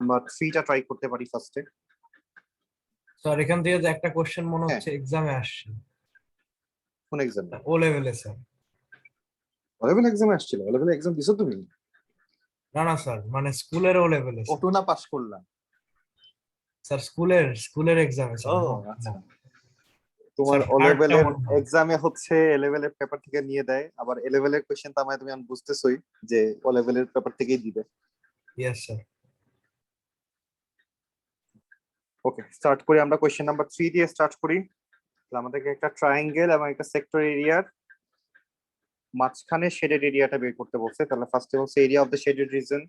আমরা 3টা ট্রাই করতে পারি ফার্স্টে। স্যার এখান থেকে যে একটা কোশ্চেন মনে হ্যাঁ। হচ্ছে এক্সামে আসছে, কোন এক্সাম? ও লেভেলে স্যার। ও লেভেল এক্সাম আসছিল? ও লেভেল এক্সাম দিছো তুমি? না না স্যার, মানে স্কুলের ও লেভেলে অটো না পাস করলাম? স্যার, স্কুলের এক্সামে ও স্যার। আচ্ছা, তোমার স্যার ও হার্ডটা লেভেলের মনে হয়। এক্সামে হচ্ছে এ লেভেলের পেপার থেকে নিয়ে দেয়, আবার এ লেভেলের কোশ্চেন তো আমায় তুমি এখন বুঝতেছই যে ও লেভেলের পেপার থেকেই দিবে। Yes sir. ওকে, স্টার্ট করি আমরা। কোশ্চেন নাম্বার 3 দিয়ে স্টার্ট করি। তাহলে আমাদেরকে একটা ট্রায়াঙ্গেল এবং একটা সেক্টর এরিয়ার মাঝখানে শেডেড এরিয়াটা বের করতে বলছে। তাহলে ফার্স্টে বলছে area of the shaded reason.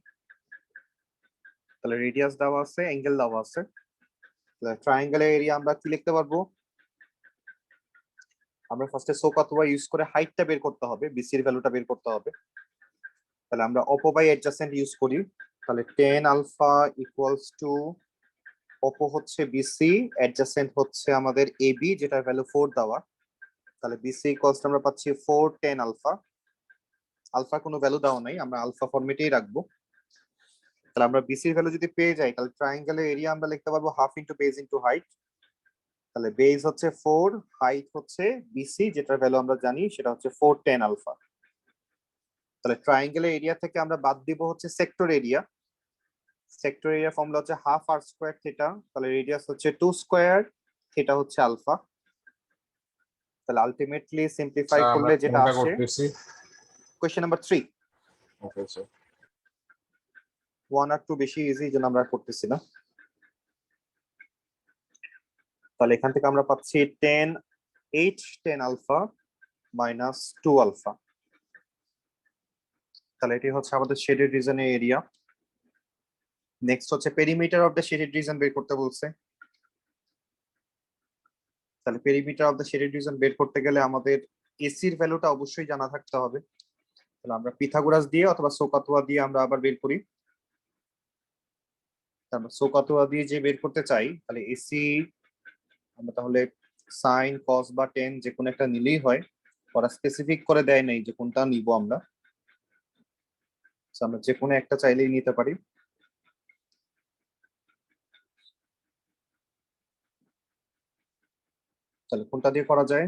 তাহলে রেডিয়াস দেওয়া আছে, অ্যাঙ্গেল দেওয়া আছে। তাহলে ট্রায়াঙ্গেলের এরিয়া আমরা কি লিখতে পারবো? আমরা ফার্স্টে সোক অথবা ইউজ করে হাইটটা বের করতে হবে, বিসি এর ভ্যালুটা বের করতে হবে। তাহলে আমরা অপো বাই অ্যাডজাসেন্ট ইউজ করি। তাহলে 10 আলফা ইকুয়ালস টু অপো হচ্ছে বিসি, অ্যাডজাসেন্ট হচ্ছে আমাদের এবি যেটার ভ্যালু 4 দেওয়া। তাহলে বিসি ইকুয়ালস আমরা পাচ্ছি 4 10 আলফা। আলফা কোনো ভ্যালু দেওয়া নাই, আমরা আলফা ফরম্যাটেই রাখবো। তাহলে আমরা বিসি এর ভ্যালু যদি পেয়ে যাই, তাহলে ট্রায়াঙ্গেলের এরিয়া আমরা লিখতে পারবো half into base into height. তাহলে বেজ হচ্ছে 4, হাইট হচ্ছে বিসি যেটার ভ্যালু আমরা জানি সেটা হচ্ছে 4 10 আলফা। তাহলে ট্রায়াঙ্গেলের এরিয়া থেকে আমরা বাদ দিব হচ্ছে sector area. Sector area formula হচ্ছে হাফ আর স্কয়ার থিটা। তাহলে রেডিয়াস হচ্ছে 2 স্কয়ার, থিটা হচ্ছে আলফা। তাহলে আলটিমেটলি সিম্পলিফাই করলে যেটা আসে, কোশ্চেন নাম্বার 3। Okay sir. 1 আর 2 বেশি ইজি, যেন আমরা করতেছি না। তাহলে এখান থেকে আমরা পাচ্ছি 10 8 10 আলফা মাইনাস 2 আলফা। তাহলে এটি হচ্ছে আমাদের শেডেড রিজনের এরিয়া। নেক্সট হচ্ছে perimeter of the shaded region বের করতে বলছে। তাহলে perimeter of the shaded region বের করতে গেলে আমাদের এসি এর ভ্যালুটা অবশ্যই জানা থাকতে হবে। তাহলে আমরা পিথাগোরাস দিয়ে অথবা সোকাতুয়া দিয়ে আমরা আবার বের করি। আমরা সোকাতুয়া দিয়ে যে বের করতে চাই, তাহলে এসি আমরা তাহলে সাইন কস বা টেন যে কোনো একটা নিলেই হয়। ওরা স্পেসিফিক করে দেয় নাই যে কোনটা নিব আমরা। আমরা যে কোনো একটা চাইলেই নিতে পারি। তাহলে কোনটা দিয়ে করা যায়?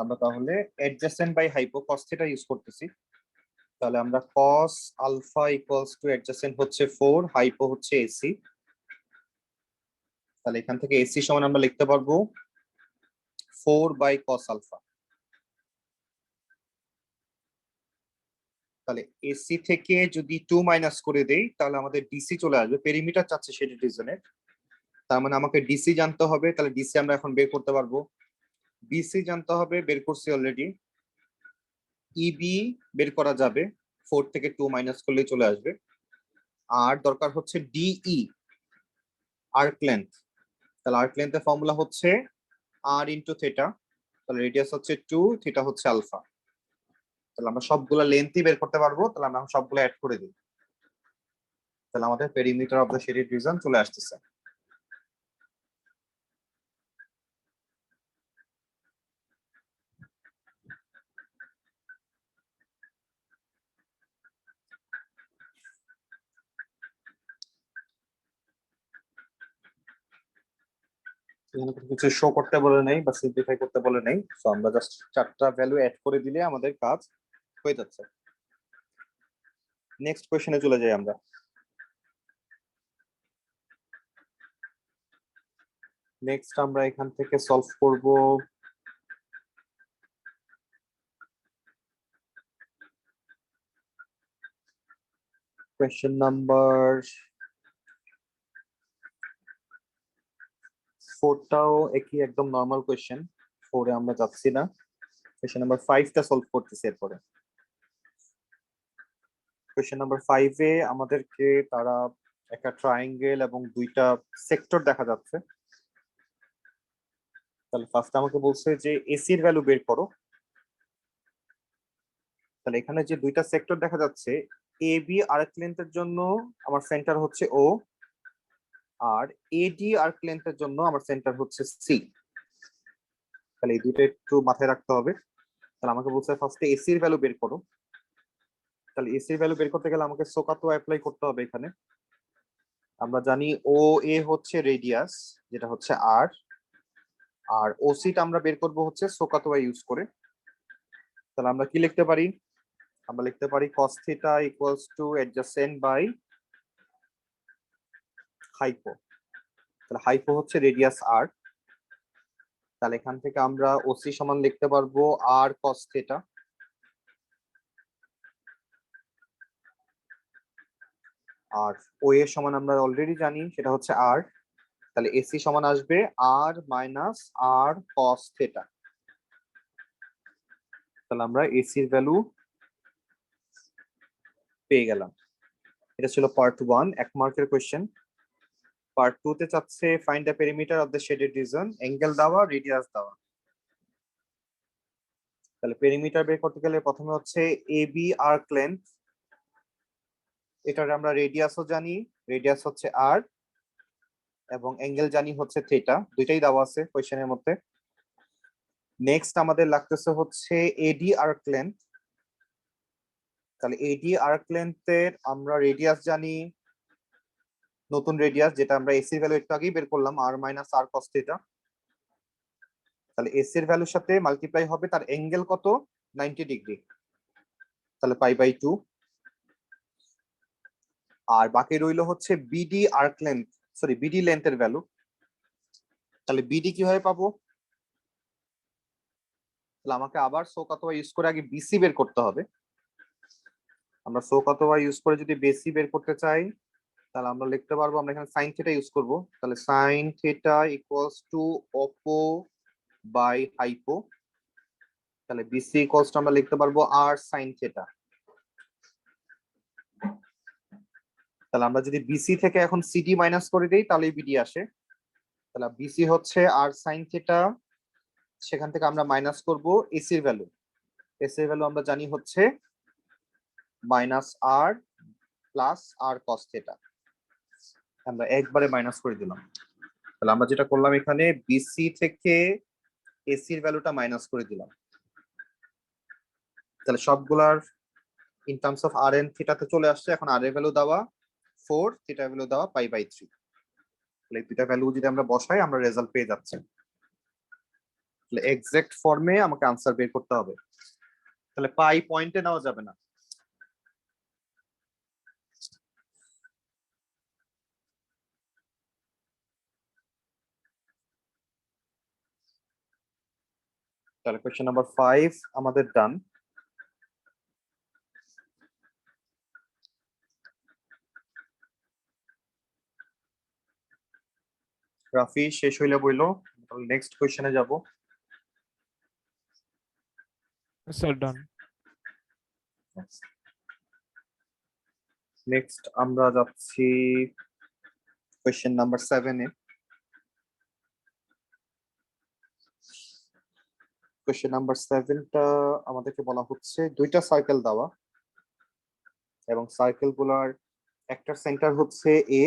আমরা তাহলে adjacent by hypo cos theta use করতেছি। তাহলে আমরা cos alpha equals to adjacent হচ্ছে 4, হাইপো হচ্ছে এসি। তাহলে এখান থেকে এসি সমান আমরা লিখতে পারবো 4 বাই কস আলফা। তাহলে এসি থেকে যদি 2 মাইনাস করে দেই, তাহলে আমাদের ডিসি চলে আসবে। পেরিমিটার চাচ্ছে শেডেড রিজনের, তার মানে আমাকে ডিসি জানতে হবে। তাহলে ডিসি আমরা এখন বের করতে পারবো। বিসি জানতে হবে, বের করছি অলরেডি। ইবি বের করা যাবে, 4 থেকে 2 মাইনাস করলেই চলে আসবে। আর দরকার হচ্ছে ডিই, আর্ক লেন্থ। তাহলে আর্ক লেন্থের ফর্মুলা হচ্ছে আর ইন্টু থিটা। তাহলে রেডিয়াস হচ্ছে 2, থিটা হচ্ছে আলফা। তাহলে আমরা সবগুলো লেন্থই বের করতে পারবো। তাহলে আমরা সবগুলো অ্যাড করে দিই। তাহলে আমাদের perimeter of the shaded reason চলে আসতেছে। এখানে কিছু শো করতে বলে নাই বা সিম্পলিফাই করতে বলে নাই, সো আমরা জাস্ট 4টা ভ্যালু অ্যাড করে দিলে আমাদের কাজ হয়ে যাচ্ছে। নেক্সট কোশ্চেনে চলে যাই আমরা। নেক্সট আমরা এখান থেকে সলভ করব কোশ্চেন নাম্বার 4টাও একই, একদম নরমাল কোশ্চেন। 4 এ আমরা যাচ্ছি না, কোশ্চেন নাম্বার 5টা সলভ করতেছি এরপরে। কোশ্চেন নাম্বার 5 এ আমাদেরকে তারা একটা ট্রায়াঙ্গেল এবং 2টা সেক্টর দেখা যাচ্ছে। তাহলে ফার্স্ট আমাকে বলছে যে এসি এর ভ্যালু বের করো। তাহলে এখানে যে 2টা সেক্টর দেখা যাচ্ছে, এ বি আর্ক লেন্থের জন্য আমার সেন্টার হচ্ছে ও, আর এডি আর্ক লেন্থের জন্য আমার সেন্টার হচ্ছে সি। তাহলে এই দুটো একটু মাথায় রাখতে হবে। তাহলে আমাকে বলছে ফার্স্টে এসি এর ভ্যালু বের করো। তাহলে এসি ভ্যালু বের করতে গেলে আমাকে সোকাতো অ্যাপ্লাই করতে হবে এখানে। আমরা জানি ও এ হচ্ছে রেডিয়াস, যেটা হচ্ছে আর, আর ওসিটা আমরা বের করব হচ্ছে সোকাতো ইউজ করে। তাহলে আমরা কি লিখতে পারি? আমরা লিখতে পারি cos theta equals to adjacent by hypo. তাহলে হাইপো হচ্ছে রেডিয়াস আর। তাহলে এখান থেকে আমরা ওসি সমান লিখতে পারবো আর cos থিটা, আর ও এর সমান আমরা অলরেডি জানি সেটা হচ্ছে আর। তাহলে এসি সমান আসবে আর মাইনাস আর cos থিটা। তাহলে আমরা এসির ভ্যালু পেয়ে গেলাম। এটা ছিল পার্ট 1, 1 মার্কের কোশ্চেন। পার্ট 2 তে চাচ্ছে find the perimeter of the shaded reason, angle দেওয়া, রেডিয়াস দেওয়া। তাহলে পেরিমিটার বের করতে গেলে প্রথমে হচ্ছে এবি আর্ক লেন্থ, এটার আমরা রেডিয়াসও জানি, রেডিয়াস হচ্ছে আর, এবং অ্যাঙ্গেল জানি হচ্ছে থিটা, দুইটাই দেওয়া আছে কোশ্চেনের মধ্যে। নেক্সট আমাদের লাগতেছে হচ্ছে এডি আর্ক লেন্থ। তাহলে এডি আর্ক লেন্থের আমরা রেডিয়াস জানি, নতুন রেডিয়াস যেটা আমরা এসি ভ্যালু একটু আগেই বের করলাম, আর মাইনাস আর কস থিটা। তাহলে এসি এর ভ্যালুর সাথে মাল্টিপ্লাই হবে তার অ্যাঙ্গেল কত, 90 ডিগ্রি, তাহলে পাই বাই 2। আর বাকি রইল হচ্ছে BD arc length, sorry BD লেন্থের ভ্যালু। তাহলে বিডি কিভাবে পাবো? তাহলে আমাকে আবার সোক অথবা ইউজ করে আগে বিসি বের করতে হবে। আমরা সোক অথবা ইউজ করে যদি বেসি বের করতে চাই, তাহলে আমরা লিখতে পারবো, আমরা এখানে সাইন থিটা ইউজ করব। তাহলে sine theta equals to oppo by hypo. তাহলে বিসি ইকুয়ালস টু আমরা লিখতে পারবো আর সাইন থিটা। তাহলে আমরা যদি বিসি থেকে এখন সিডি মাইনাস করে দিই তাহলে বিডি আসে। তাহলে বিসি হচ্ছে আর সাইন থিটা, সেখান থেকে আমরা মাইনাস করব এসির ভ্যালু। এসির ভ্যালু আমরা জানি হচ্ছে মাইনাস আর প্লাস আর কস থিটা, আমরা একবারে মাইনাস করে দিলাম। তাহলে আমরা যেটা করলাম এখানে বিসি থেকে এসির ভ্যালুটা মাইনাস করে দিলাম। তাহলে সবগুলার in terms of r and থিটাতে চলে আসছে। এখন আর এর ভ্যালু দেওয়া 4, থিটা ভ্যালু দেওয়া পাই বাই 3। তাহলে এই দুইটা ভ্যালু যদি আমরা বসাই আমরা রেজাল্ট পেয়ে যাচ্ছি। তাহলে এক্সাক্ট ফর্মে আমাকে আনসার বের করতে হবে। তাহলে পাই পয়েন্টে নেওয়া যাবে না। তাহলে কোয়েশ্চেন নাম্বার 5 আমাদের ডান। রাফি শেষ হইলে বইলো, তাহলে নেক্সট কোয়েশ্চেনে যাব। স্যার ডান। নেক্সট আমরা যাচ্ছি কোয়েশ্চেন নাম্বার 7 এ। কোয়েশ্চেন নাম্বার 7টা আমাদেরকে বলা হচ্ছে দুইটা সার্কেল দেওয়া, এবং সার্কেল গুলার একটা সেন্টার হচ্ছে এ,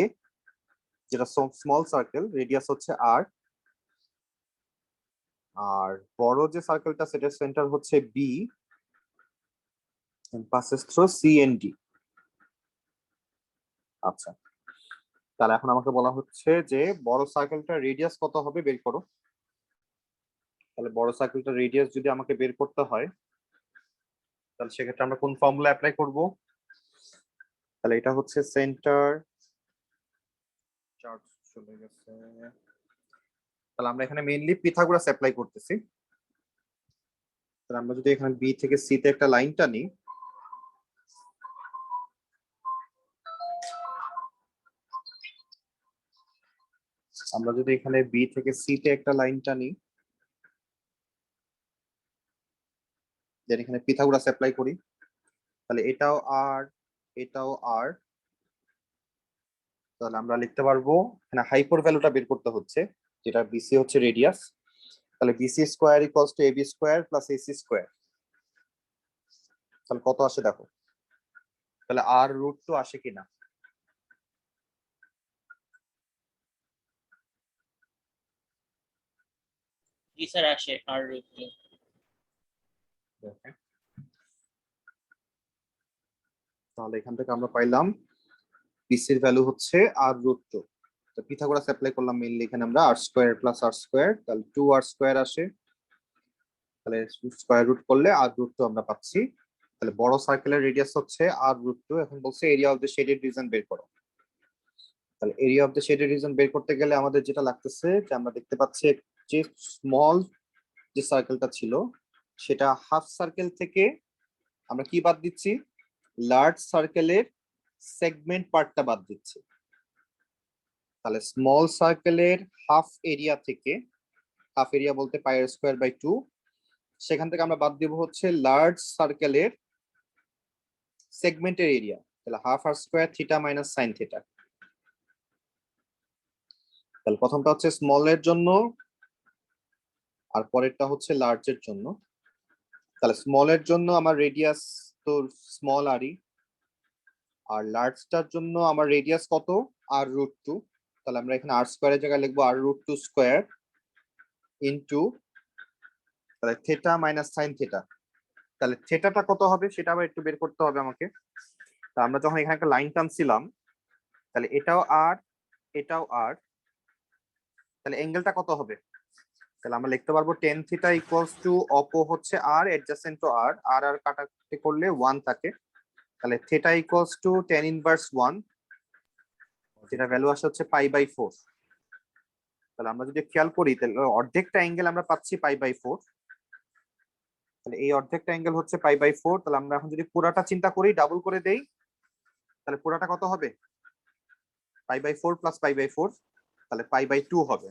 যেটা স্মল সার্কেল, রেডিয়াস হচ্ছে আর, আর বড় যে সার্কেলটা সেটার সেন্টার হচ্ছে B, passes through C and D. আচ্ছা, তাহলে এখন আমাকে বলা হচ্ছে যে বড় সার্কেলটা রেডিয়াস কত হবে বের করো। তাহলে বড় সার্কেলটা রেডিয়াস যদি আমাকে বের করতে হয়, তাহলে সেক্ষেত্রে আমরা কোন ফর্মুলা অ্যাপ্লাই করব? তাহলে এটা হচ্ছে সেন্টার, চার্জ চলে গেছে। তাহলে আমরা এখানে মেইনলি পিথাগোরাস অ্যাপ্লাই করতেছি। তাহলে আমরা যদি এখানে বি থেকে সি তে একটা লাইন টানি, আমরা যদি এখানে বি থেকে সি তে একটা লাইন টানি, দেন এখানে পিথাগোরাস অ্যাপ্লাই করি, তাহলে এটাও আর, এটাও আর। তাহলে আমরা লিখতে পারবো এখানে হাইপোর ভ্যালুটা বের করতে হচ্ছে, যেটা বিসি হচ্ছে রেডিয়াস। তাহলে BC square equals to AB square plus AC square. তাহলে কত আসে দেখো, তাহলে আর রুট 2 আসে কিনা। জি স্যার আসে আর রুট 2। তাহলে এখান থেকে আমরা পাইলাম বিসির ভ্যালু হচ্ছে r√2। তো পিথাগোরাস অ্যাপ্লাই করলাম মেইনলি এখানে আমরা r² + r², তাহলে 2r² আসে, তাহলে স্কয়ার রুট করলে r√2 আমরা পাচ্ছি। তাহলে বড় সার্কেলের রেডিয়াস হচ্ছে r√2। এখন বলছে area of the shaded region বের করো। তাহলে area of the shaded region বের করতে গেলে আমাদের যেটা লাগতেছে যে আমরা দেখতে পাচ্ছি যে স্মল যে সার্কেলটা ছিল সেটা হাফ সার্কেল থেকে আমরা কি বাদ দিচ্ছি, লার্জ সার্কেলের সেগমেন্ট পার্টটা বাদ দিচ্ছি। তাহলে স্মল সার্কেলের হাফ এরিয়া থেকে, হাফ এরিয়া বলতে πr²/2, সেখান থেকে আমরা বাদ দিব হচ্ছে লার্জ সার্কেলের সেগমেন্টের এরিয়া। তাহলে ½ r² θ - sin θ। তাহলে প্রথমটা হচ্ছে স্মল এর জন্য আর পরেরটা হচ্ছে লার্জ এর জন্য। তাহলে স্মল এর জন্য আমার রেডিয়াস তো স্মল আরই, আর লার্জটার জন্য আমার রেডিয়াস কত, r√2। তাহলে আমরা এখানে r² এর জায়গায় লিখবো r√2² ইনটু তাহলে θ - sin θ। তাহলে থেটাটা কত হবে সেটা আবার একটু বের করতে হবে আমাকে। তা আমরা যখন এখানে একটা লাইন টানছিলাম তাহলে এটাও আর এটাও আর, তাহলে অ্যাঙ্গেলটা কত হবে, তাহলে আমরা লিখতে পারবো tan θ = অপো হচ্ছে r অ্যাডজাসেন্ট টু r, আর আর কাটাকাটি করলে 1 থাকে। তাহলে θ = tan ইনভার্স 1, যেটা ভ্যালু আসে হচ্ছে π/4। তাহলে আমরা যদি খেয়াল করি তাহলে অর্ধেকটা অ্যাঙ্গেল আমরা পাচ্ছি π/4। তাহলে এই অর্ধেকটা অ্যাঙ্গেল হচ্ছে π/4। তাহলে আমরা এখন যদি পুরাটা চিন্তা করি, ডাবল করে দেই, তাহলে পুরাটা কত হবে, π/4 + π/4, তাহলে π/2 হবে।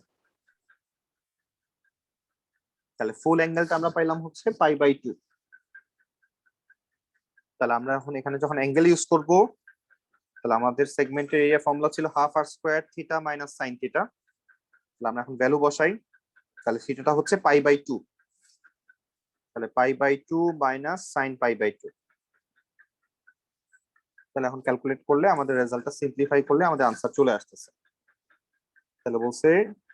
তাহলে ফুল অ্যাঙ্গেলটা আমরা পাইলাম হচ্ছে π/2। তাহলে আমরা এখন এখানে যখন অ্যাঙ্গেল ইউজ করব তাহলে আমাদের সেগমেন্টের এরিয়া ফর্মুলা ছিল ½ r² θ - sin θ। তাহলে আমরা এখন ভ্যালু বসাই, তাহলে থিটাটা হচ্ছে π/2, তাহলে π/2 - sin π/2। তাহলে এখন ক্যালকুলেট করলে আমাদের রেজাল্টটা সিম্পলিফাই করলে আমাদের আনসার চলে আসতেছে। তাহলে বলছে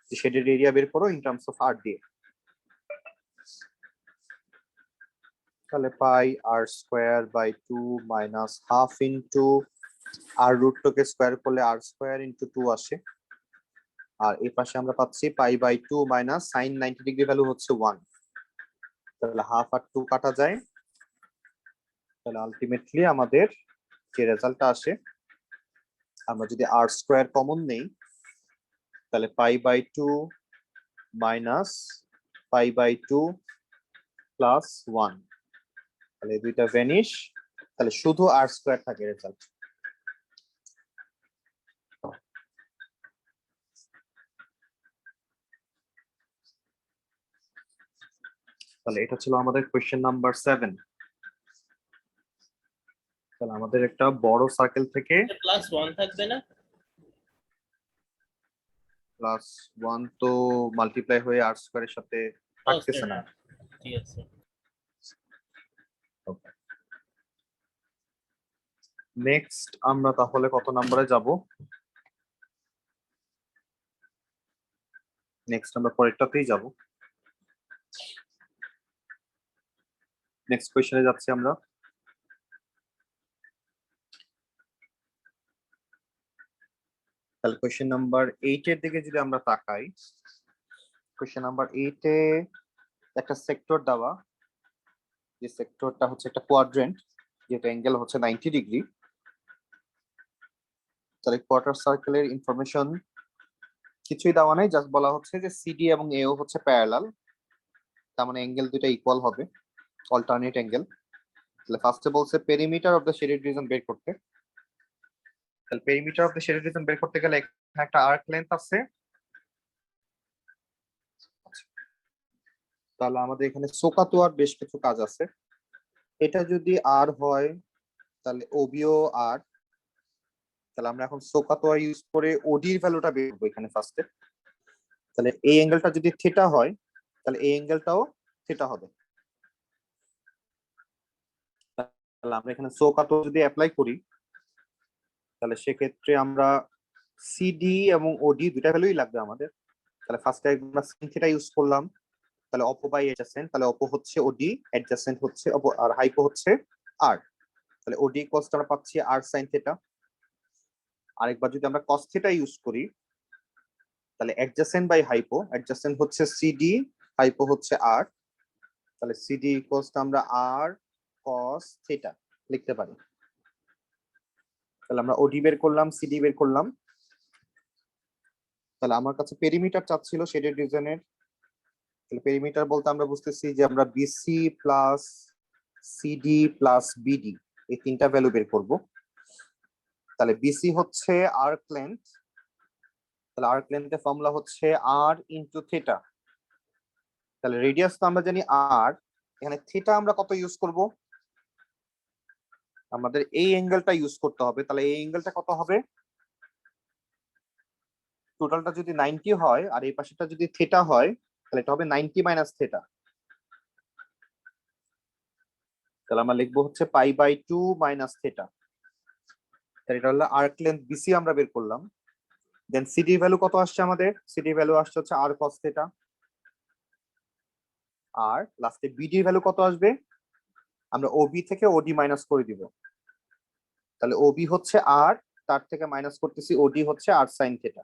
যে শেডেড এরিয়া বের করো ইন টার্মস অফ r দিয়ে। তাহলে πr²/2 - হাফ ইনটু r√2 কে স্কয়ার করলে r² × 2 আসে, আর এই পাশে আমরা পাচ্ছি π/2 - sin 90 ডিগ্রি ভ্যালু হচ্ছে 1। তাহলে হাফ আর 2 কাটা যায়। তাহলে আলটিমেটলি আমাদের যে রেজাল্টটা আসে, আমরা যদি r² কমন নেই তাহলে π/2 - π/2 + 1, তাহলে দুইটা ভ্যানিশ, তাহলে শুধু r² থাকে রেজাল্ট। তাহলে এটা ছিল আমাদের কোশ্চেন নাম্বার 7। তাহলে আমাদের একটা বড় সার্কেল থেকে +1 থাকবে না? +1 তো মাল্টিপ্লাই হয়ে r² এর সাথে থাকতেছে না। ঠিক আছে। নেক্সট আমরা তাহলে কত নম্বরে যাব, নেক্সট আমরা পরেরটাতেই যাব। নেক্সট কোশ্চেনে যাচ্ছি আমরা। তাহলে কোশ্চেন নাম্বার 8 এর দিকে যদি আমরা তাকাই, কোশ্চেন নাম্বার 8 এ একটা সেক্টর দেওয়া, যে সেক্টরটা হচ্ছে একটা কোয়াড্রেন্ট, যেটা অ্যাঙ্গেল হচ্ছে 90 ডিগ্রি। তাহলে কোয়ার্টার সার্কেলের ইনফরমেশন কিছুই দেওয়া নাই, জাস্ট বলা হচ্ছে যে সিডি এবং এও হচ্ছে প্যারালাল, তার মানে অ্যাঙ্গেল দুটো ইকুয়াল হবে, অল্টারনেট অ্যাঙ্গেল। তাহলে ফার্স্টে বলছে perimeter of the shaded region বের করতে। তাহলে perimeter of the shaded region বের করতে গেলে এখানে একটা আর্ক লেন্থ আছে। তাহলে আমাদের এখানে সোকাতুয়ার বেশ কিছু কাজ আছে। এটা যদি আর হয় তাহলে ওবিও আর। তাহলে আমরা এখন সোকাতুয়া ইউজ করে ওডির ভ্যালুটা বের করব এখানে ফার্স্টে। তাহলে এই অ্যাঙ্গেলটা যদি থিটা হয় তাহলে এই অ্যাঙ্গেলটাও থিটা হবে। তাহলে আমরা এখানে সোকাতুয়া যদি অ্যাপ্লাই করি তাহলে সেক্ষেত্রে আমরা সিডি এবং ওডি দুটা ভ্যালুই লাগবে আমাদের। তাহলে ফার্স্টে আমরা sin থিটা ইউজ করলাম, তাহলে অপো বাই অ্যাডজাসেন্ট, তাহলে অপো হচ্ছে ওডি, অ্যাডজাসেন্ট হচ্ছে অপো, আর হাইপো হচ্ছে আর। তাহলে ওডি ইকুয়ালস আমরা পাচ্ছি আর সাইন থিটা। আরেকবার যদি আমরা কস থিটা ইউজ করি তাহলে অ্যাডজাসেন্ট বাই হাইপো, অ্যাডজাসেন্ট হচ্ছে সিডি, হাইপো হচ্ছে আর, তাহলে সিডি ইকুয়ালস আমরা আর কস থিটা লিখতে পারি। তাহলে আমরা ওডি বের করলাম, সিডি বের করলাম। তাহলে আমার কাছে পেরিমিটার চাচ্ছিল শেডেড রিজনের। তাহলে পেরিমিটার বলতে আমরা বুঝতেছি যে আমরা BC plus CD plus BD এই তিনটা ভ্যালু বের করব। তাহলে বিসি হচ্ছে আর্ক লেন্থ, তাহলে আর্ক লেন্থের ফর্মুলা হচ্ছে আর ইনটু থিটা। তাহলে রেডিয়াস তো আমরা জানি আর, এখানে থিটা আমরা কত ইউজ করব? আমাদের এই অ্যাঙ্গেলটা ইউজ করতে হবে। তাহলে এই অ্যাঙ্গেলটা কত হবে? টোটালটা যদি 90 হয় আর এই পাশেটা যদি থিটা হয় তাহলে এটা হবে 90 মাইনাস থিটা। তাহলে আমরা লিখবো হচ্ছে পাই বাই 2 মাইনাস থিটা। তাহলে এটা হলো আর্ক লেন্থ বিসি আমরা বের করলাম। দেন সিডি ভ্যালু কত আসছে আমাদের? সিডি ভ্যালু আসছে হচ্ছে আর কস থিটা। আর লাস্টে বিডি ভ্যালু কত আসবে? আমরা ওবি থেকে ওডি মাইনাস করে দিব। তাহলে ওবি হচ্ছে আর, তার থেকে মাইনাস করতেছি ওডি হচ্ছে আর সাইন থিটা।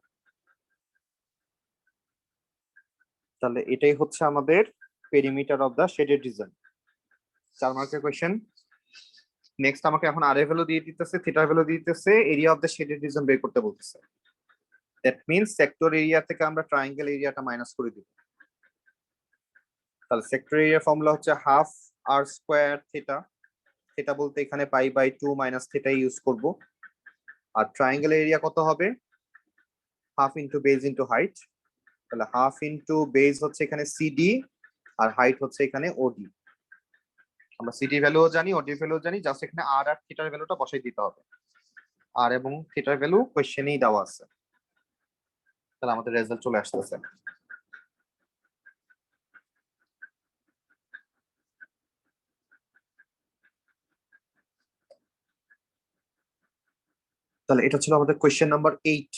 তাহলে এটাই হচ্ছে আমাদের perimeter of the shaded region. 4 মার্কের কোশ্চেন। নেক্সট আমাকে এখন আর এর ভ্যালু দিয়ে দিতেছে, থিটার ভ্যালু দিয়ে দিতেছে, area of the shaded region বের করতে বলতেছে। দ্যাট মিন্স সেক্টর এরিয়া থেকে আমরা ট্রায়াঙ্গেল এরিয়াটা মাইনাস করে দিব। তাহলে সেক্টর এরিয়া ফর্মুলা হচ্ছে হাফ আর স্কোয়ার থিটা। থিটা বলতে এখানে pi by 2 minus theta use করব। আর ট্রায়াঙ্গেল এরিয়া কত হবে? Half into base into height. তাহলে হাফ ইনটু বেজ হচ্ছে এখানে সিডি আর হাইট হচ্ছে এখানে ওডি। আমরা সিডি ভ্যালুও জানি, ওডি ভ্যালুও জানি, জাস্ট এখানে আর আর থিটার ভ্যালুটা বসাই দিতে হবে। আর এবং থিটার ভ্যালু কোশ্চেনেই দেওয়া আছে। তাহলে আমাদের রেজাল্ট চলে আসতেছে। তাহলে এটা ছিল আমাদের কোশ্চেন নাম্বার 8।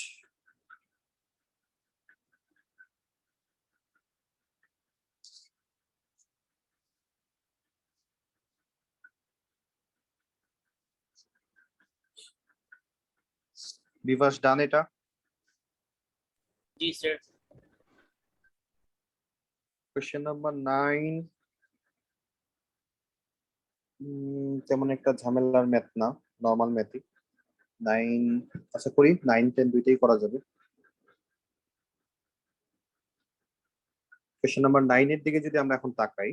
বিভাস ডান এটা? জি স্যার। কোশ্চেন নাম্বার 9 তেমন একটা ঝামেলার ম্যাথ না, নরমাল ম্যাথই। 9 আশা করি 9 10 দুইটাই করা যাবে। কোশ্চেন নাম্বার 9 এর দিকে যদি আমরা এখন তাকাই,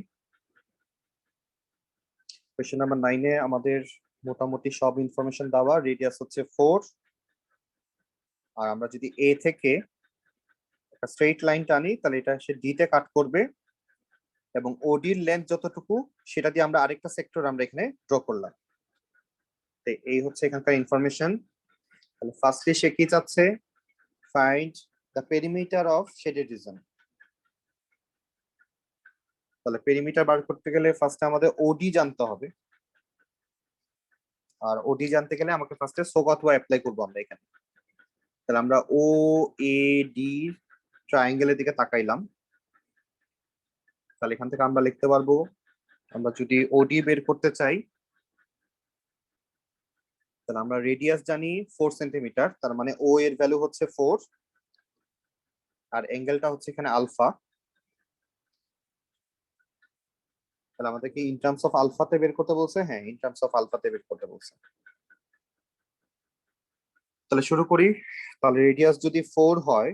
কোশ্চেন নাম্বার 9 এ আমাদের মোটামুটি সব ইনফরমেশন দেওয়া। রেডিয়াস হচ্ছে 4। আর আমরা যদি এ থেকে একটা স্ট্রেইট লাইন টানি তাহলে এটা সে ডি তে কাট করবে এবং ওডির লেন্থ যতটুকু সেটা দিয়ে আমরা আরেকটা সেক্টর আমরা এখানে ড্র করলাম। তো এই হচ্ছে এখানকার ইনফরমেশন। তাহলে ফার্স্টলি সে কি চাচ্ছে? Find the perimeter of shaded reason. তাহলে পেরিমিটার বার করতে গেলে ফার্স্টে আমাদের ওডি জানতে হবে। আর ওডি জানতে গেলে আমাকে ফার্স্টে সোগাতুয়া অ্যাপ্লাই করব আমরা এখানে। তাহলে আমরা ও এ ডি ট্রায়াঙ্গেলের দিকে তাকাইলাম। তাহলে এখান থেকে আমরা লিখতে পারবো, আমরা যদি ওডি বের করতে চাই তাহলে আমরা রেডিয়াস জানি 4 সেন্টিমিটার, তার মানে ও এর ভ্যালু হচ্ছে 4 আর অ্যাঙ্গেলটা হচ্ছে এখানে আলফা। তাহলে আমাদেরকে ইন টার্মস অফ আলফাতে বের করতে বলছে। হ্যাঁ, ইন টার্মস অফ আলফাতে বের করতে বলছে। তাহলে শুরু করি। তাহলে রেডিয়াস যদি 4 হয়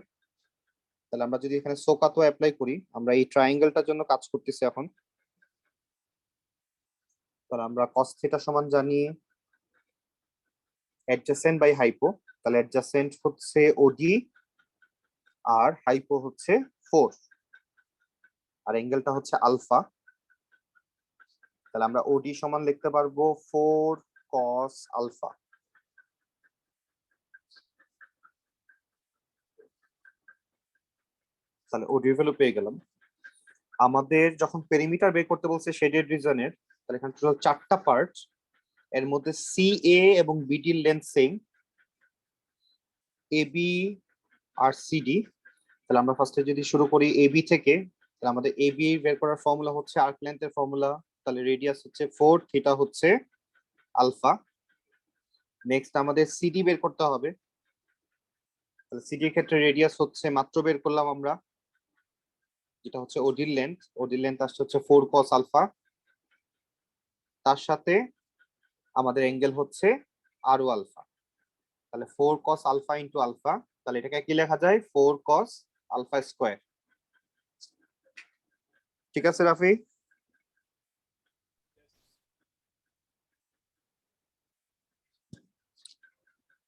তাহলে আমরা যদি এখানে সোকাতো অ্যাপ্লাই করি, আমরা এই ট্রায়াঙ্গেলটার জন্য কাজ করতেছি এখন। তাহলে আমরা cos থিটা সমান জানি অ্যাডজাসেন্ট বাই হাইপো। তাহলে অ্যাডজাসেন্ট হচ্ছে ওডি আর হাইপো হচ্ছে 4 আর অ্যাঙ্গেলটা হচ্ছে আলফা। তাহলে আমরা ওডি সমান লিখতে পারবো 4 cos আলফা। তাহলে ওডি ভ্যালু পেয়ে গেলাম। আমাদের যখন পেরিমিটার বের করতে বলছে শেডেড রিজনের, তাহলে এখানে টোটাল 4টা পার্ট। এর মধ্যে সি এ এবং বিডি এর length same, A B R CD. তাহলে আমরা ফার্স্টে যদি শুরু করি এ বি থেকে, তাহলে আমাদের এ বি বের করার ফর্মুলা হচ্ছে আর্ক লেন্থের ফর্মুলা। তাহলে রেডিয়াস হচ্ছে 4, থিটা হচ্ছে আলফা। নেক্সট আমাদের সিডি বের করতে হবে। তাহলে সিডির ক্ষেত্রে রেডিয়াস হচ্ছে মাত্র বের করলাম আমরা, যেটা হচ্ছে ওডির লেন্থ। ওডির লেন্থ আসছে হচ্ছে 4 cos আলফা, তার সাথে আমাদের অ্যাঙ্গেল হচ্ছে আরও আলফা। তাহলে 4 cos আলফা ইন্টু আলফা, তাহলে এটাকে কি লেখা যায় 4 cos আলফা স্কোয়ার। ঠিক আছে Rafi?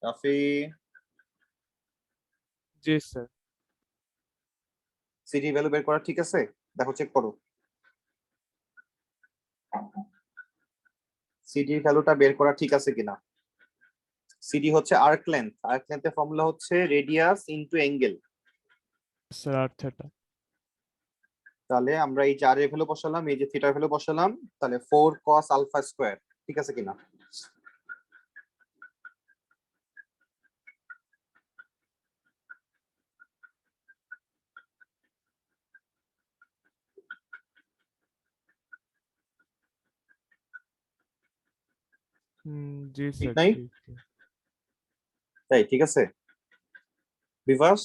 Rafi ji sir. CD value বের করা ঠিক আছে? দেখো চেক করো সিডি ভ্যালুটা বের করা ঠিক আছে কিনা। সিডি হচ্ছে আর্ক লেন্থ, আর্ক লেন্থের ফর্মুলা হচ্ছে রেডিয়াস ইনটু অ্যাঙ্গেল। স্যার আর থিটা। তাহলে আমরা এই যে আর এর ভ্যালু বসালাম, এই যে থিটার ভ্যালু বসালাম, তাহলে 4 cos আলফা স্কয়ার ঠিক আছে কিনা। জি ঠিক স্যার নাই? ঠিক ঠিক। তাই ঠিক আছে বিভাস?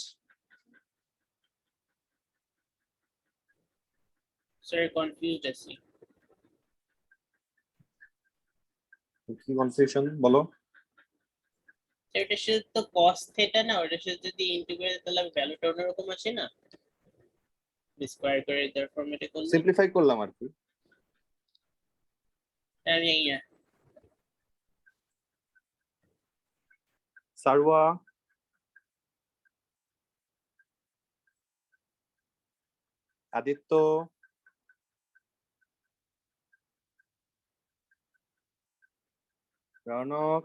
স্যার কনফিউজড আছি। কি কনফিউশন বলো? স্যার এটার সাথে তো cos থিটা না, ওটার সাথে যদি ইন্টিগ্রেট তাহলে ভ্যালুটা অন্যরকম আসে না, স্কয়ার করে এটার ফর্মেটে করলে। সিম্পলিফাই করলাম আর কি। আমি ইয়া সারওয়া, আদিত্য, রনক,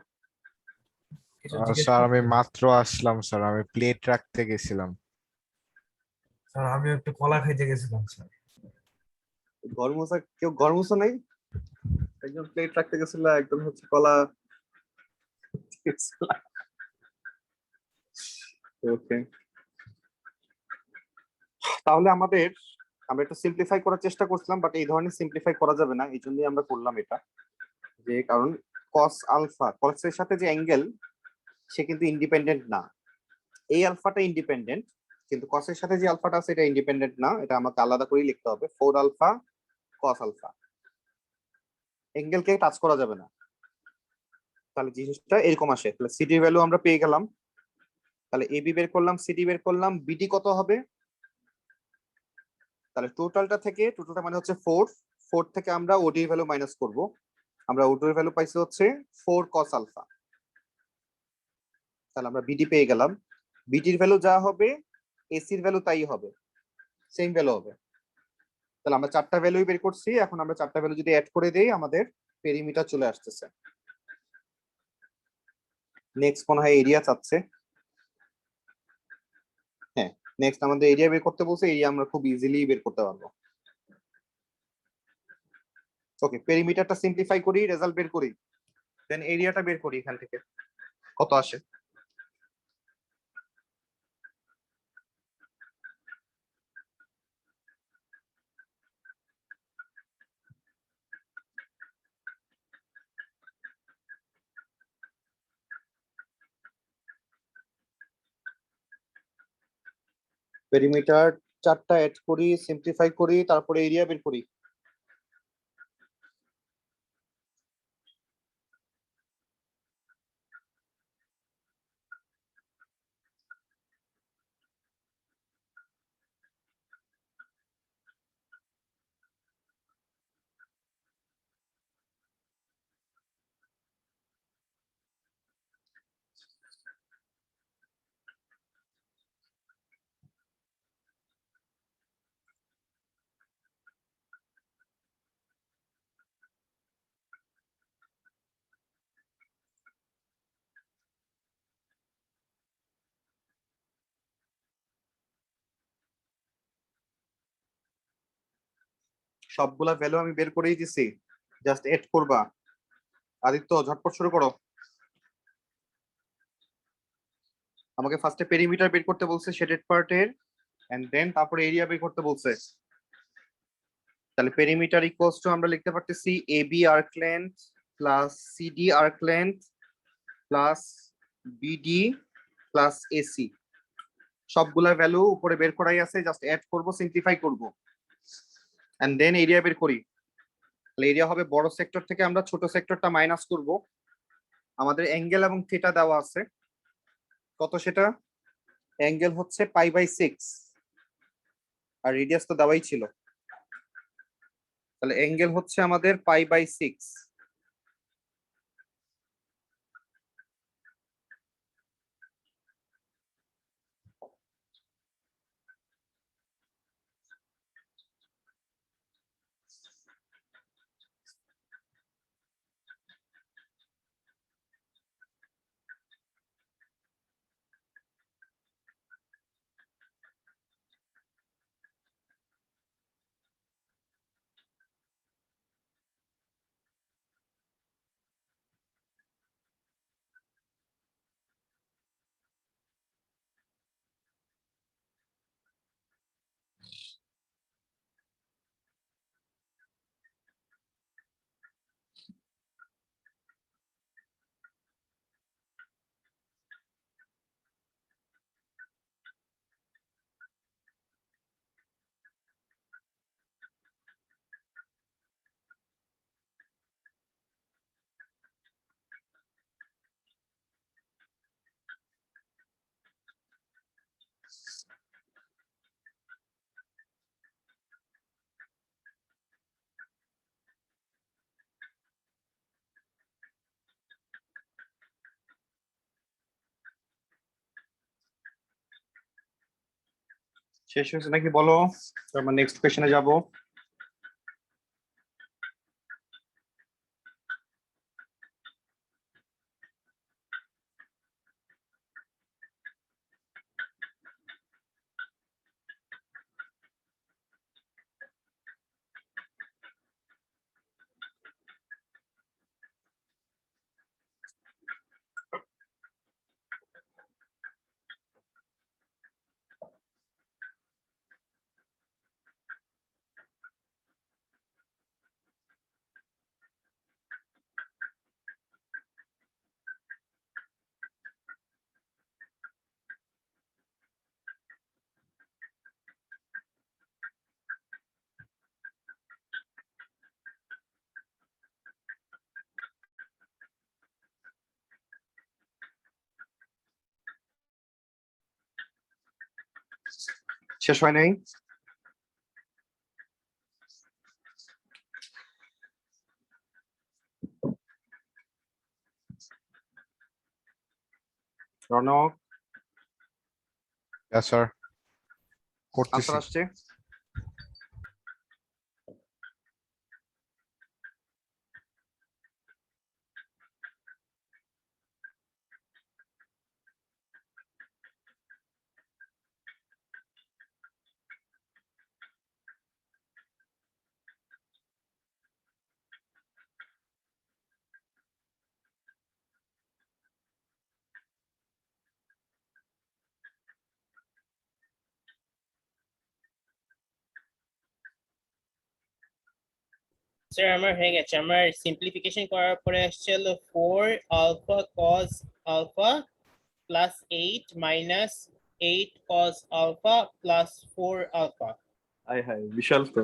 কিছু জিজ্ঞেস স্যার করতে আমি মাত্র আসলাম স্যার, আমি প্লেট রাখতে গেছিলাম। স্যার আমিও একটু কলা খাইতে গেছিলাম স্যার। ঘর মোছা, কেউ ঘর মোছা নাই? একজন প্লেট রাখতে গেছিল, একজন হচ্ছে কলা। ওকে, তাহলে আমরা একটু সিম্পলিফাই করার চেষ্টা করছিলাম, বাট এই ধরনের সিম্পলিফাই করা যাবে না, এই জন্যই আমরা করলাম এটা। যে কারণ cos আলফা, cos এর সাথে যে অ্যাঙ্গেল সে কিন্তু ইন্ডিপেন্ডেন্ট না। এই আলফাটা ইন্ডিপেন্ডেন্ট, কিন্তু cos এর সাথে যে আলফাটা আছে এটা ইন্ডিপেন্ডেন্ট না, এটা আমাকে আলাদা করেই লিখতে হবে। 4 আলফা cos আলফা, অ্যাঙ্গেলকে টাচ করা যাবে না। তাহলে জিনিসটা এরকম আসে। তাহলে সিডি ভ্যালু আমরা পেয়ে গেলাম। তাহলে এবি বের করলাম, সিডি বের করলাম, বিডি কত হবে? তাহলে টোটালটা মানে হচ্ছে 4 থেকে আমরা ওডি ভ্যালু মাইনাস করব। আমরা ওডির ভ্যালু পাইছি হচ্ছে 4 cos আলফা। তাহলে আমরা বিডি পেয়ে গেলাম। বিডির ভ্যালু যা হবে এসির ভ্যালু তাই হবে, সেম ভ্যালু হবে। তাহলে আমরা চারটা ভ্যালুই বের করছি, এখন আমরা চারটা ভ্যালু যদি অ্যাড করে দেই আমাদের পেরিমিটার চলে আসতেছে। নেক্সট মনে হয় এরিয়া চাচ্ছে। হ্যাঁ, নেক্সট আমাদের এরিয়া বের করতে বলছে, এরিয়া আমরা খুব ইজিলি বের করতে পারবো। ওকে, পেরিমিটারটা সিম্পলিফাই করি, রেজাল্ট বের করি, দেন এরিয়াটা বের করি এখান থেকে কত আসে। পেরিমিটার চারটা অ্যাড করি, সিম্পলিফাই করি, তারপরে এরিয়া বের করি। সবগুলা ভ্যালু আমি বের করেই দিছি, জাস্ট এড করবা। আদিত্য ঝটপট শুরু করো। আমাকে ফার্স্টে পেরিমিটার বের করতে বলছে শেডেড পার্টের, এন্ড দেন তারপরে এরিয়া বের করতে বলছে। তাহলে পেরিমিটার ইকুয়ালস টু আমরা লিখতে পারতেছি AB arc length plus CD arc length plus BD plus AC সবগুলার ভ্যালু উপরে বের করাই আছে, জাস্ট অ্যাড করব, সিম্পলিফাই করব, এন্ড দেন এরিয়া বের করি। তাহলে এরিয়া হবে বড় সেক্টর থেকে আমরা ছোট সেক্টরটা মাইনাস করব। আমাদের অ্যাঙ্গেল এবং থিটা দেওয়া আছে, কত সেটা? অ্যাঙ্গেল হচ্ছে π/6 আর রেডিয়াস তো দেওয়াই ছিল, তাহলে অ্যাঙ্গেল হচ্ছে আমাদের π/6। শেষ হয়েছে নাকি বলো? আমরা নেক্সট কোশ্চেনে যাব। শেষ হয় নাই? রনক স্যার আনসার করতেছি। আসছে? স্যার আমার হয়ে গেছে, আমার সিম্পলিফিকেশন করার পরে আসছে হলো 4 alpha cos alpha plus 8 minus 8 cos alpha plus 4 alpha. Hi hi, Bishal তো।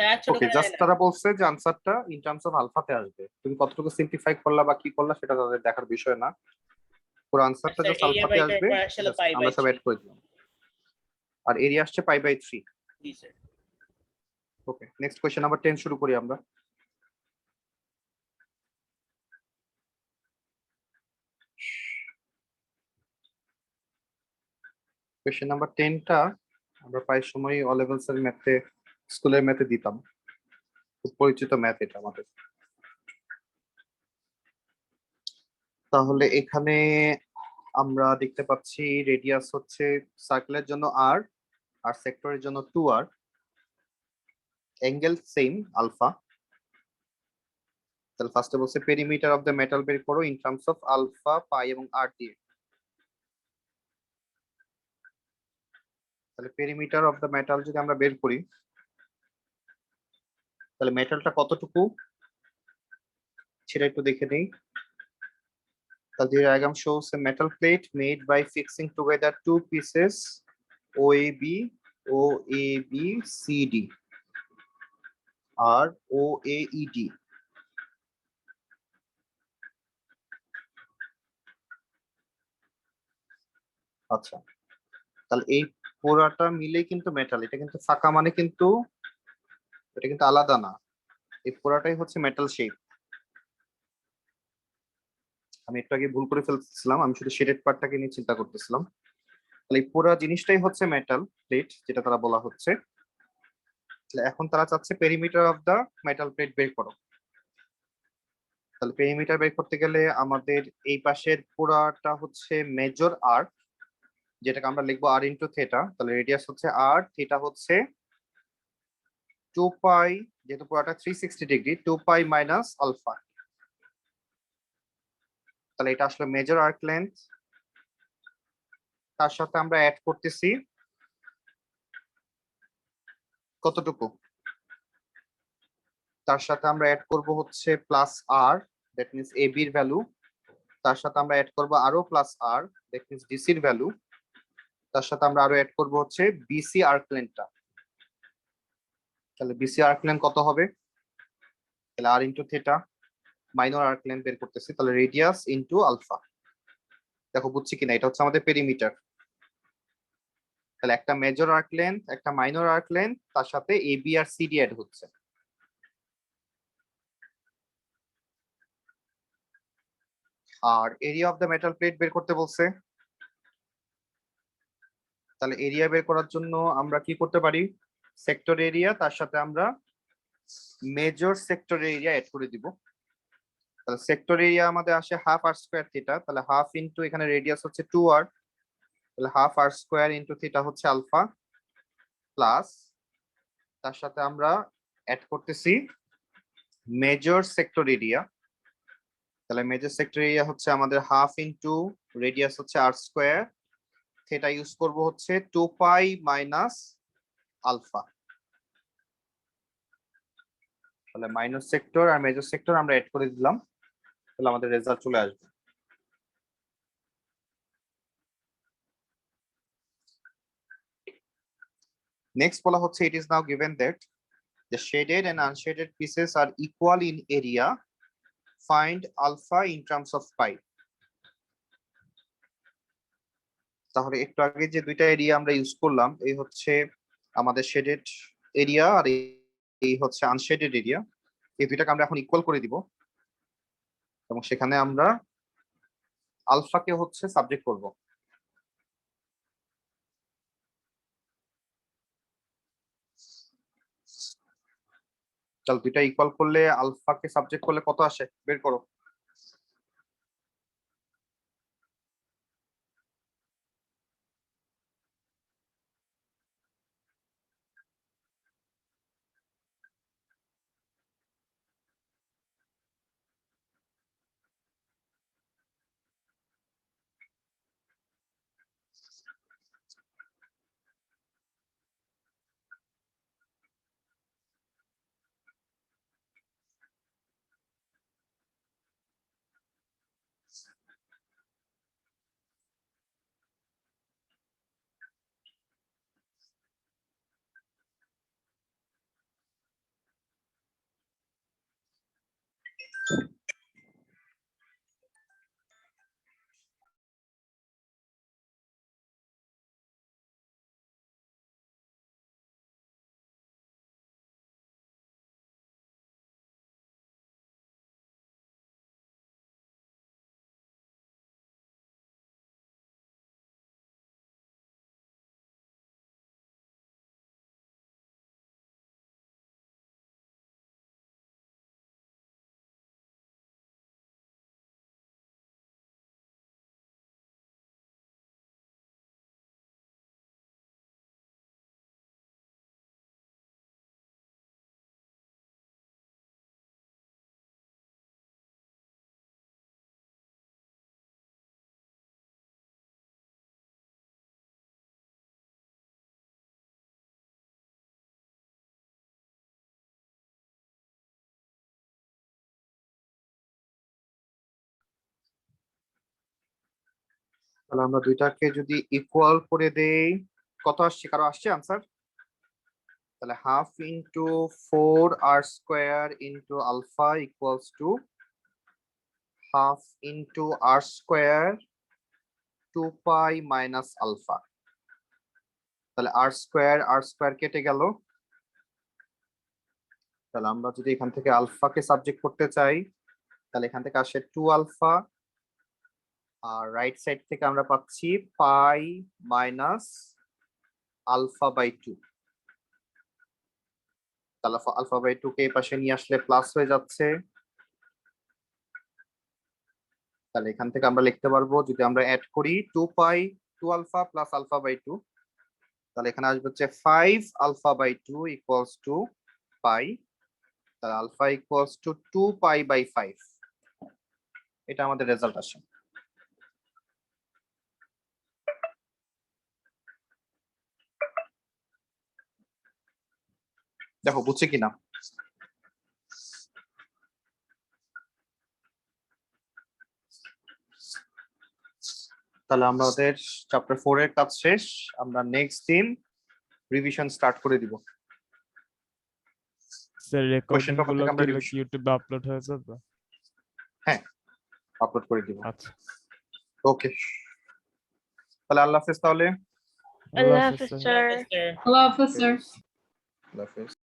তার ছোট ওকে, করে জাস্ট দেয় না। তারা বলছে যে আনসারটা ইন টার্মস অফ আলফাতে আসবে, তুমি কতটুকু সিম্পলিফাই করলা বা কি করলা সেটা তাদের দেখার বিষয় না, পুরো আনসারটা স্যার জাস্ট এরিয়া আলফাতে বাই করার আসবে। পর আসছে হলো Just পাই আমরা বাই সব 3। অ্যাড করে দিলাম, আর এরিয়া আসছে π/3। জি স্যার। ওকে, নেক্সট কোশ্চেন নাম্বার 10 শুরু করি আমরা। কোশ্চেন নাম্বার 10টা আমরা প্রায় সময় ও লেভেলস এর ম্যাথে, স্কুলের ম্যাথে দিতাম, খুব পরিচিত ম্যাথ এটা আমাদের। তাহলে এখানে আমরা দেখতে পাচ্ছি রেডিয়াস হচ্ছে সার্কেলের জন্য আর, আর সেক্টরের জন্য 2r, অ্যাঙ্গেল সেম আলফা। তাহলে ফার্স্টে বলছে পেরিমিটার অফ দ্য মেটাল বের করো ইন টার্মস অফ আলফা, পাই এবং আর দিয়ে। তাহলে পেরিমিটার অফ দ্য মেটাল যদি আমরা বের করি, তাহলে মেটালটা কতটুকু? সেটা একটু দেখে নেই। The diagram shows a metal plate made by fixing together two pieces OAB, OAB, CD, or OAED. আচ্ছা, তাহলে এই পুরাটা মিলে কিন্তু মেটাল, এটা কিন্তু ফাঁকা মানে কিন্তু এটা কিন্তু আলাদা না, এই পুরাটাই হচ্ছে মেটাল শেপ। আমি একটু আগে ভুল করে ফেলছিলাম, আমি শুধু শেডেড পার্টটাকে নিয়ে চিন্তা করতেছিলাম। তাহলে এই পুরো জিনিসটাই হচ্ছে মেটাল প্লেট, যেটা তারা বলা হচ্ছে। তাহলে এখন তারা চাচ্ছে perimeter of the metal plate বের করো। তাহলে পেরিমিটার বের করতে গেলে আমাদের এই পাশের পুরাটা হচ্ছে মেজর আর্ক, যেটাকে আমরা লিখবো আর ইন্টু থেটা। তাহলে রেডিয়াস হচ্ছে আর, থিটা হচ্ছে 2 পাই, যেহেতু পুরাটা 360 ডিগ্রি, 2 পাই মাইনাস আলফা। তাহলে এটা আসলে মেজর আর্ক লেন্থ, তার সাথে আমরা অ্যাড করতেছি কতটুকু, তার সাথে আমরা অ্যাড করব হচ্ছে plus r, that means AB এর ভ্যালু। তার সাথে আমরা অ্যাড করব আরো plus r, that means DC এর ভ্যালু। তার সাথে আমরা আরো অ্যাড করব হচ্ছে বিসি আর্ক লেন্থটা। তাহলে বিসি আর্ক লেন্থ কত হবে? তাহলে আর into theta, minor arc length বের করতেছি, তাহলে রেডিয়াস ইন্টু আলফা। দেখো বুঝছি কিনা, এটা হচ্ছে আমাদের পেরিমিটার। তাহলে একটা মেজর আর্ক লেন্থ, একটা মাইনর আর্ক লেন্থ, তার সাথে এবি আর সিডি অ্যাড হচ্ছে। আর area of the metal plate বের করতে বলছে। তাহলে এরিয়া বের করার জন্য আমরা কি করতে পারি, সেক্টর এরিয়া তার সাথে আমরা মেজর সেক্টর এরিয়া অ্যাড করে দিব। তাহলে সেক্টর এরিয়া আমাদের আসে হাফ আর স্কোয়ার থিটা, তাহলে হাফ ইন্টু এখানে রেডিয়াস হচ্ছে 2 আর, তাহলে হাফ আর স্কোয়ার ইন্টু থিটা হচ্ছে আলফা, প্লাস তার সাথে আমরা অ্যাড করতেছি মেজর সেক্টর এরিয়া। তাহলে মেজর সেক্টর এরিয়া হচ্ছে আমাদের হাফ ইন্টু রেডিয়াস হচ্ছে আর স্কোয়ার, থিটা ইউজ করব হচ্ছে 2 পাই মাইনাস আলফা। তাহলে মাইনর সেক্টর আর মেজর সেক্টর আমরা অ্যাড করে দিলাম, তাহলে আমাদের রেজাল্ট চলে আসবে। নেক্সট বলা হচ্ছে it is now given that the shaded and unshaded pieces are equal in area, find alpha in terms of pi. তাহলে একটু আগে যে দুইটা এরিয়া আমরা ইউজ করলাম, এই হচ্ছে আমাদের শেডেড এরিয়া আর এই হচ্ছে আনশেডেড এরিয়া, এই দুইটাকে আমরা এখন ইকুয়াল করে দিব এবং সেখানে আমরা আলফাকে হচ্ছে সাবজেক্ট করব। তাহলে দুইটা ইকুয়াল করলে আলফাকে সাবজেক্ট করলে কত আসে বের করো। তাহলে আমরা দুইটাকে যদি ইকুয়াল করে দেই, কত আসছে, কারো আসছে আনসার? তাহলে half into 4r² into alpha equals to half into r² 2 pi minus alpha. তাহলে r² কেটে গেল। তাহলে আমরা যদি এখান থেকে আলফাকে সাবজেক্ট করতে চাই, তাহলে এখান থেকে আসে 2 আলফা, আর রাইট সাইড থেকে আমরা পাচ্ছি পাই মাইনাস আলফা বাই 2। তাহলে আলফা বাই 2 কে এই পাশে নিয়ে আসলে প্লাস হয়ে যাচ্ছে। তাহলে এখান থেকে আমরা লিখতে পারবো, যদি আমরা অ্যাড করি 2 pi 2 alpha plus alpha by 2, তাহলে এখানে আসবে হচ্ছে 5 alpha by 2 equals to pi. তাহলে alpha equals to 2 pi by 5। এটা আমাদের রেজাল্ট আসে। দেখো বুঝছে কিনা। তাহলে আমাদের চ্যাপ্টার 4 এর কাজ শেষ। আমরা নেক্সট দিন রিভিশন স্টার্ট করে দিব। স্যার রেকর্ডিং paper গুলো থেকে আমরা কি revision- ইউটিউবে আপলোড হয়ে যাবে? আপলোড করে দিব। আচ্ছা, ওকে, তাহলে আল্লাহ হাফেজ। তাহলে আল্লাহ Allah হাফেজ Hafiz, sir. sir. Sir. Allah Hafiz, sir. আল্লাহ হাফেজ।